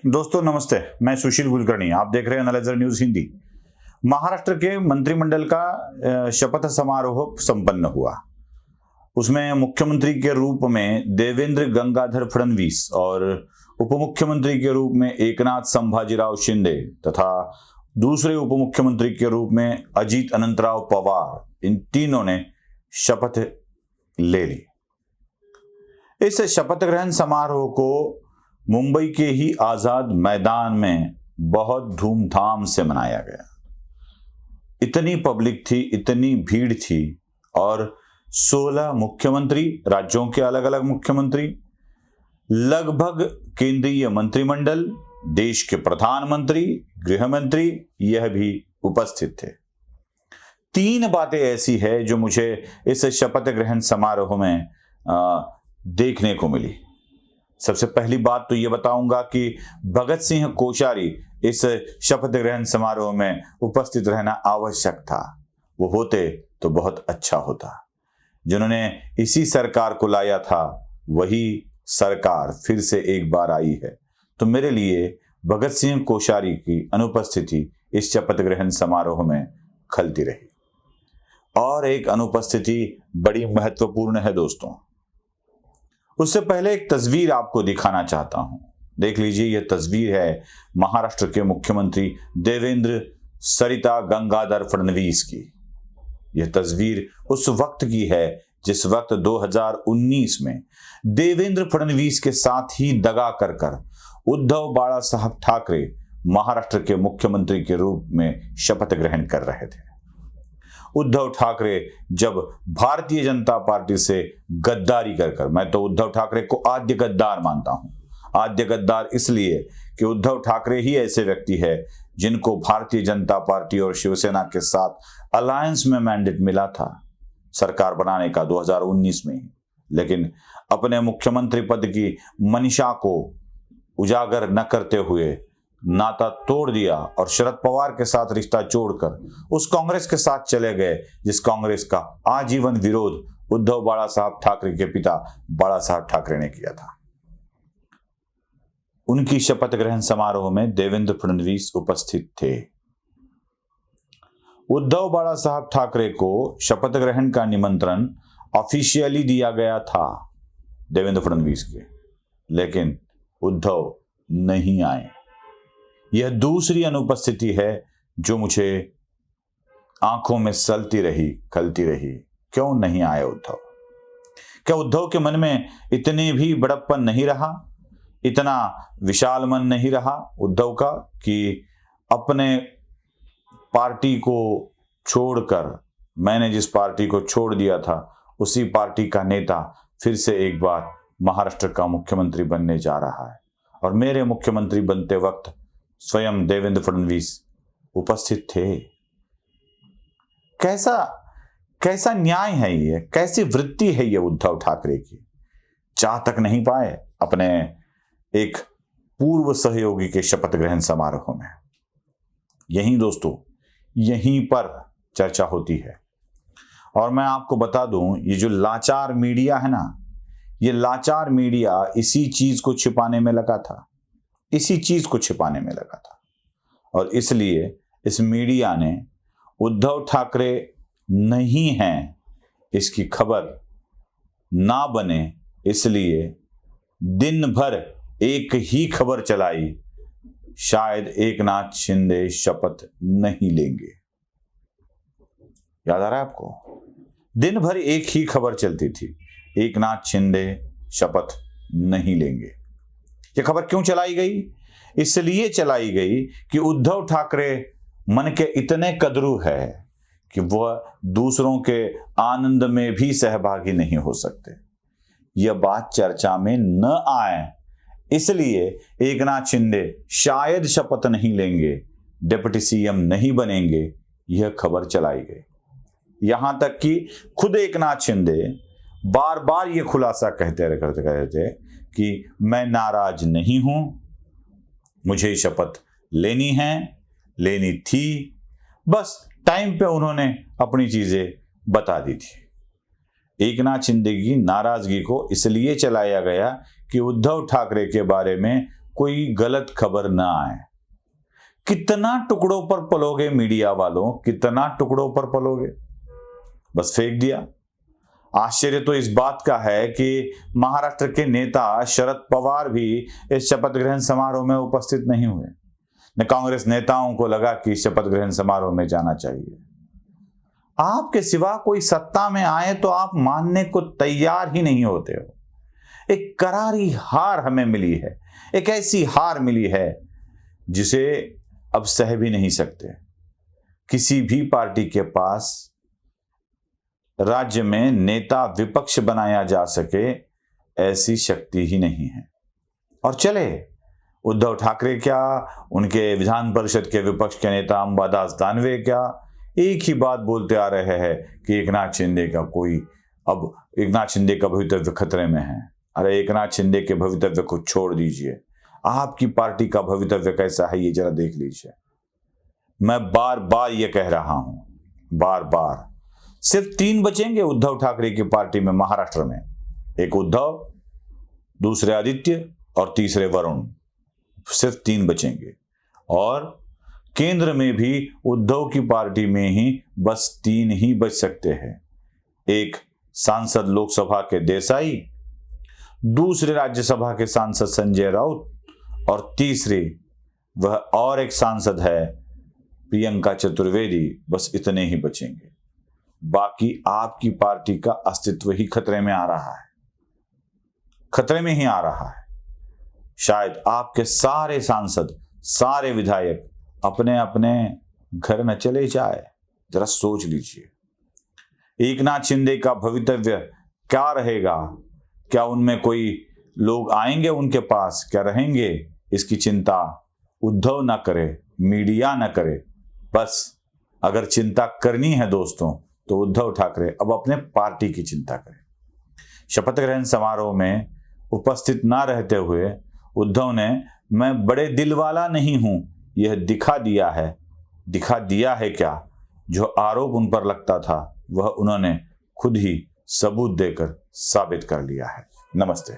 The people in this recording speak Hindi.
दोस्तों नमस्ते, मैं सुशील कुलकर्णी। आप देख रहे हैं एनालाइजर न्यूज हिंदी। महाराष्ट्र के मंत्रिमंडल का शपथ समारोह संपन्न हुआ। उसमें मुख्यमंत्री के रूप में देवेंद्र गंगाधर फडणवीस और उप मुख्यमंत्री के रूप में एकनाथ संभाजीराव शिंदे तथा दूसरे उप मुख्यमंत्री के रूप में अजीत अनंतराव पवार, इन तीनों ने शपथ ले ली। इस शपथ ग्रहण समारोह को मुंबई के ही आजाद मैदान में बहुत धूमधाम से मनाया गया। इतनी पब्लिक थी, इतनी भीड़ थी और 16 मुख्यमंत्री, राज्यों के अलग अलग मुख्यमंत्री, लगभग केंद्रीय मंत्रिमंडल, देश के प्रधानमंत्री, गृह मंत्री, यह भी उपस्थित थे। 3 बातें ऐसी है जो मुझे इस शपथ ग्रहण समारोह में देखने को मिली। सबसे पहली बात तो ये बताऊंगा कि भगत सिंह कोश्यारी इस शपथ ग्रहण समारोह में उपस्थित रहना आवश्यक था। वो होते तो बहुत अच्छा होता। जिन्होंने इसी सरकार को लाया था, वही सरकार फिर से एक बार आई है। तो मेरे लिए भगत सिंह कोश्यारी की अनुपस्थिति इस शपथ ग्रहण समारोह में खलती रही। और एक अनुपस्थिति बड़ी महत्वपूर्ण है दोस्तों। उससे पहले एक तस्वीर आपको दिखाना चाहता हूं। देख लीजिए, यह तस्वीर है महाराष्ट्र के मुख्यमंत्री देवेंद्र सरिता गंगाधर फडणवीस की। यह तस्वीर उस वक्त की है जिस वक्त 2019 में देवेंद्र फडणवीस के साथ ही दगा कर उद्धव बाला साहब ठाकरे महाराष्ट्र के मुख्यमंत्री के रूप में शपथ ग्रहण कर रहे थे। उद्धव ठाकरे जब भारतीय जनता पार्टी से गद्दारी कर मैं तो उद्धव ठाकरे को आद्य गद्दार मानता हूं। आद्य गद्दार इसलिए कि उद्धव ठाकरे ही ऐसे व्यक्ति है जिनको भारतीय जनता पार्टी और शिवसेना के साथ अलायंस में मैंडेट मिला था सरकार बनाने का 2019 में ही, लेकिन अपने मुख्यमंत्री पद की मंशा को उजागर न करते हुए नाता तोड़ दिया और शरद पवार के साथ रिश्ता जोड़कर उस कांग्रेस के साथ चले गए जिस कांग्रेस का आजीवन विरोध उद्धव बाला साहब ठाकरे के पिता बाला साहब ठाकरे ने किया था। उनकी शपथ ग्रहण समारोह में देवेंद्र फडणवीस उपस्थित थे। उद्धव बाला साहब ठाकरे को शपथ ग्रहण का निमंत्रण ऑफिशियली दिया गया था देवेंद्र फडणवीस के, लेकिन उद्धव नहीं आए। यह दूसरी अनुपस्थिति है जो मुझे आंखों में सलती रही, खलती रही। क्यों नहीं आए उद्धव? क्या उद्धव के मन में इतनी भी बड़प्पन नहीं रहा, इतना विशाल मन नहीं रहा उद्धव का कि अपने पार्टी को छोड़कर, मैंने जिस पार्टी को छोड़ दिया था उसी पार्टी का नेता फिर से एक बार महाराष्ट्र का मुख्यमंत्री बनने जा रहा है और मेरे मुख्यमंत्री बनते वक्त स्वयं देवेंद्र फडणवीस उपस्थित थे। कैसा न्याय है ये, कैसी वृत्ति है ये उद्धव ठाकरे की? चाह तक नहीं पाए अपने एक पूर्व सहयोगी के शपथ ग्रहण समारोह में। यहीं दोस्तों, यहीं पर चर्चा होती है। और मैं आपको बता दूं, ये जो लाचार मीडिया है ना, ये लाचार मीडिया इसी चीज को छिपाने में लगा था, इसी चीज को छिपाने में लगा था। और इसलिए इस मीडिया ने उद्धव ठाकरे नहीं हैं इसकी खबर ना बने, इसलिए दिन भर एक ही खबर चलाई, शायद एकनाथ शिंदे शपथ नहीं लेंगे। याद आ रहा है आपको? दिन भर एक ही खबर चलती थी, एकनाथ शिंदे शपथ नहीं लेंगे। यह खबर क्यों चलाई गई? इसलिए चलाई गई कि उद्धव ठाकरे मन के इतने कदरू है कि वह दूसरों के आनंद में भी सहभागी नहीं हो सकते। यह बात चर्चा में न आए, इसलिए एकनाथ शिंदे शायद शपथ नहीं लेंगे, डिप्टी सीएम नहीं बनेंगे, यह खबर चलाई गई। यहां तक कि खुद एकनाथ शिंदे बार बार यह खुलासा कहते रहे थे कि मैं नाराज नहीं हूं, मुझे शपथ लेनी है, लेनी थी, बस टाइम पे उन्होंने अपनी चीजें बता दी थी। एकनाथ शिंदे की नाराजगी को इसलिए चलाया गया कि उद्धव ठाकरे के बारे में कोई गलत खबर ना आए। कितना टुकड़ों पर पलोगे मीडिया वालों, कितना टुकड़ों पर पलोगे? बस फेंक दिया। आश्चर्य तो इस बात का है कि महाराष्ट्र के नेता शरद पवार भी इस शपथ ग्रहण समारोह में उपस्थित नहीं हुए। न कांग्रेस नेताओं को लगा कि शपथ ग्रहण समारोह में जाना चाहिए। आपके सिवा कोई सत्ता में आए तो आप मानने को तैयार ही नहीं होते हो। एक करारी हार हमें मिली है, एक ऐसी हार मिली है जिसे अब सह भी नहीं सकते। किसी भी पार्टी के पास राज्य में नेता विपक्ष बनाया जा सके ऐसी शक्ति ही नहीं है। और चले उद्धव ठाकरे क्या, उनके विधान परिषद के विपक्ष के नेता अंबादास दानवे क्या, एक ही बात बोलते आ रहे हैं कि एकनाथ शिंदे का भवितव्य खतरे में है। अरे एकनाथ शिंदे के भवितव्य को छोड़ दीजिए, आपकी पार्टी का भवितव्य कैसा है ये जरा देख लीजिए। मैं बार बार ये कह रहा हूं, बार बार। सिर्फ 3 बचेंगे उद्धव ठाकरे की पार्टी में महाराष्ट्र में। एक उद्धव, दूसरे आदित्य और तीसरे वरुण। सिर्फ 3 बचेंगे। और केंद्र में भी उद्धव की पार्टी में ही बस 3 ही बच सकते हैं। एक सांसद लोकसभा के देसाई, दूसरे राज्यसभा के सांसद संजय राउत और तीसरे वह और एक सांसद है प्रियंका चतुर्वेदी। बस इतने ही बचेंगे। बाकी आपकी पार्टी का अस्तित्व ही खतरे में आ रहा है, खतरे में ही आ रहा है। शायद आपके सारे सांसद, सारे विधायक अपने अपने घर न चले जाए। जरा सोच लीजिए, एकनाथ शिंदे का भवितव्य क्या रहेगा? क्या उनमें कोई लोग आएंगे उनके पास, क्या रहेंगे? इसकी चिंता उद्धव ना करे, मीडिया ना करे। बस अगर चिंता करनी है दोस्तों तो उद्धव ठाकरे अब अपने पार्टी की चिंता करें। शपथ ग्रहण समारोह में उपस्थित ना रहते हुए उद्धव ने मैं बड़े दिल वाला नहीं हूं यह दिखा दिया है क्या? जो आरोप उन पर लगता था वह उन्होंने खुद ही सबूत देकर साबित कर लिया है। नमस्ते।